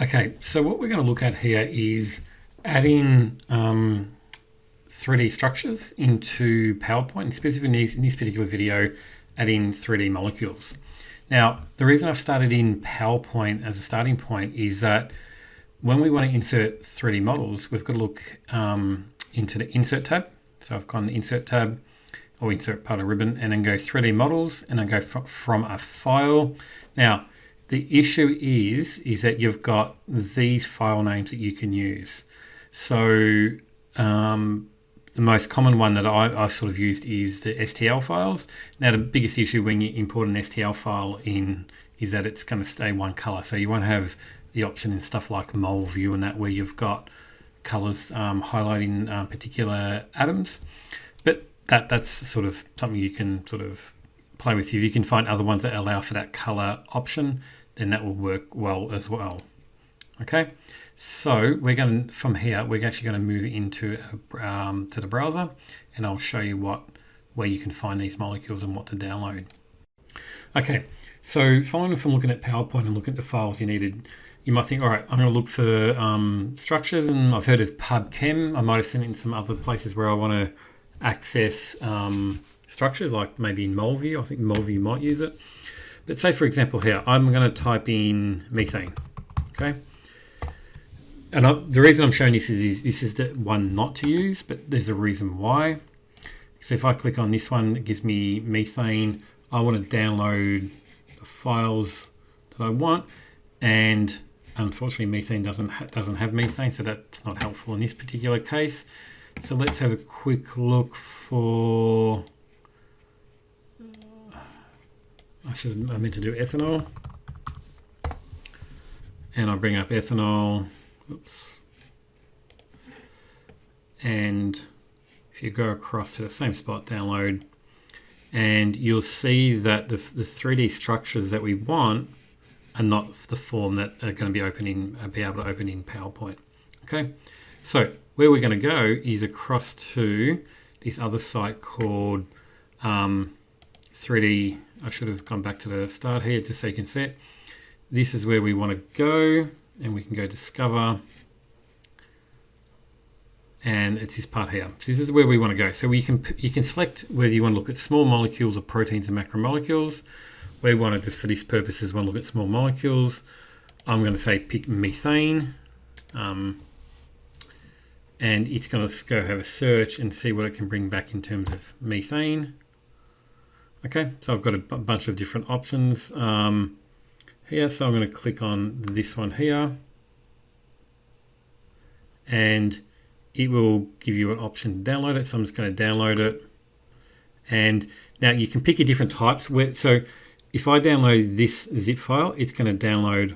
Okay, so what we're going to look at here is adding 3D structures into PowerPoint, and specifically in this particular video, adding 3D molecules. Now, the reason I've started in PowerPoint as a starting point is that when we want to insert 3D models, we've got to look into the Insert tab. So I've gone the Insert tab, or Insert part of ribbon, and then go 3D models, and then go from a file. Now, the issue is that you've got these file names that you can use. So the most common one that I've sort of used is the STL files. Now, the biggest issue when you import an STL file in is that it's going to stay one color. So you won't have the option in stuff like mole view and that, where you've got colors highlighting particular atoms. But that's sort of something you can sort of play with. If you can find other ones that allow for that color option, then that will work well as well. Okay, so we're going to, from here, we're actually going to move into to the browser, and I'll show you where you can find these molecules and what to download. Okay, so following from looking at PowerPoint and looking at the files you needed, you might think, all right, I'm going to look for structures, and I've heard of PubChem. I might have seen it in some other places where I want to access structures, like maybe in MoleView. I think MoleView might use it. But say, for example, here, I'm going to type in methane, okay? And the reason I'm showing this is this is the one not to use, but there's a reason why. So if I click on this one, it gives me methane. I want to download the files that I want, and unfortunately, methane doesn't have methane, so that's not helpful in this particular case. So let's have a quick look for. I meant to do ethanol, and I bring up ethanol. Oops. And if you go across to the same spot, download, and you'll see that the 3D structures that we want are not the form that are going to be able to open in PowerPoint. Okay, so where we're going to go is across to this other site called 3D. I should have gone back to the start here just so you can see it. This is where we want to go, and we can go discover, and it's this part here. So this is where we want to go. So you can select whether you want to look at small molecules or proteins and macromolecules. We want to, just for this purposes, want to look at small molecules. I'm going to say pick methane, and it's going to go have a search and see what it can bring back in terms of methane. Okay, so I've got a bunch of different options here. So I'm going to click on this one here, and it will give you an option to download it. So I'm just going to download it. And now you can pick your different types. So if I download this zip file, it's going to download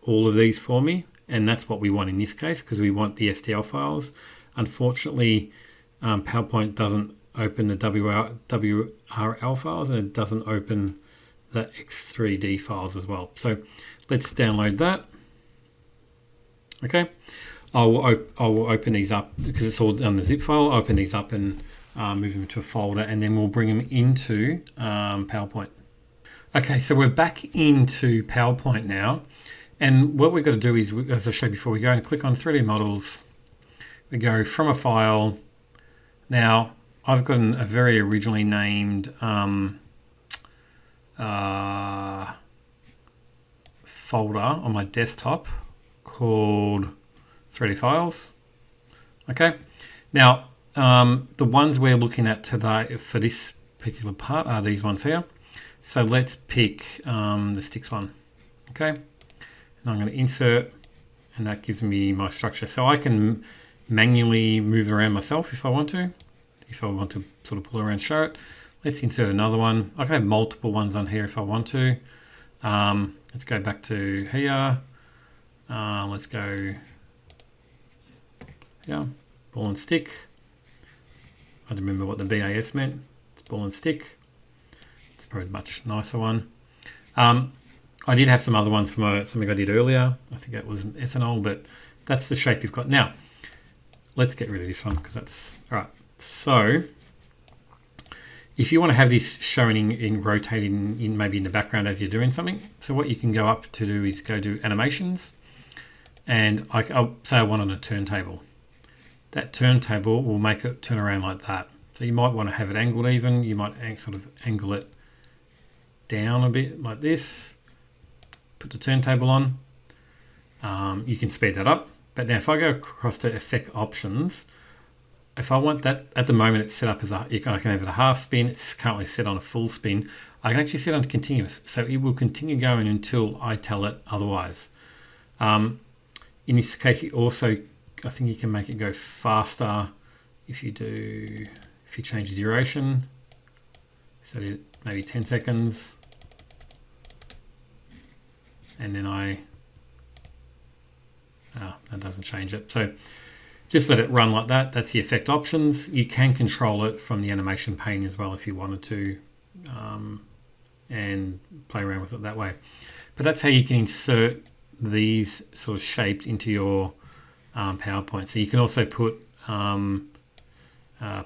all of these for me. And that's what we want in this case, because we want the STL files. Unfortunately, PowerPoint doesn't open the WRL files, and it doesn't open the X3D files as well. So let's download that. Okay, I will open these up because it's all on the zip file. I'll open these up and move them to a folder, and then we'll bring them into PowerPoint. Okay, so we're back into PowerPoint now, and what we've got to do is, as I showed before, we go and click on 3D models. We go from a file. Now, I've got a very originally named folder on my desktop called 3D files. Okay, now the ones we're looking at today for this particular part are these ones here. So let's pick the sticks one. Okay, and I'm going to insert, and that gives me my structure. So I can manually move around myself if I want to. If I want to sort of pull around, show it. Let's insert another one. I can have multiple ones on here if I want to. Let's go back to here. Let's go, yeah, ball and stick. I don't remember what the BAS meant. It's ball and stick. It's probably a much nicer one. I did have some other ones from something I did earlier. I think that was ethanol, but that's the shape you've got. Now, let's get rid of this one because that's, all right. So if you want to have this showing in rotating in maybe in the background as you're doing something, so what you can go up to do is go to animations, and I'll say I want on a turntable. That turntable will make it turn around like that. So you might want to have it angled even. You might sort of angle it down a bit like this. Put the turntable on. You can speed that up. But now if I go across to effect options, if I want that, at the moment it's set up as I can have it a half spin. It's currently set on a full spin. I can actually set on continuous. So it will continue going until I tell it otherwise. In this case, I think you can make it go faster if you change the duration. So maybe 10 seconds. And then that doesn't change it. So just let it run like that. That's the effect options. You can control it from the animation pane as well if you wanted to, and play around with it that way. But that's how you can insert these sort of shapes into your PowerPoint. So you can also put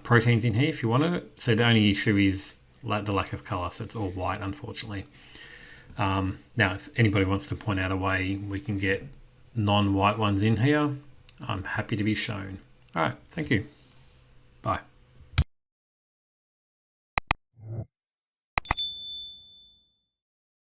proteins in here if you wanted it. So the only issue is the lack of color. So it's all white, unfortunately. Now, if anybody wants to point out a way we can get non-white ones in here, I'm happy to be shown. All right, thank you. Bye.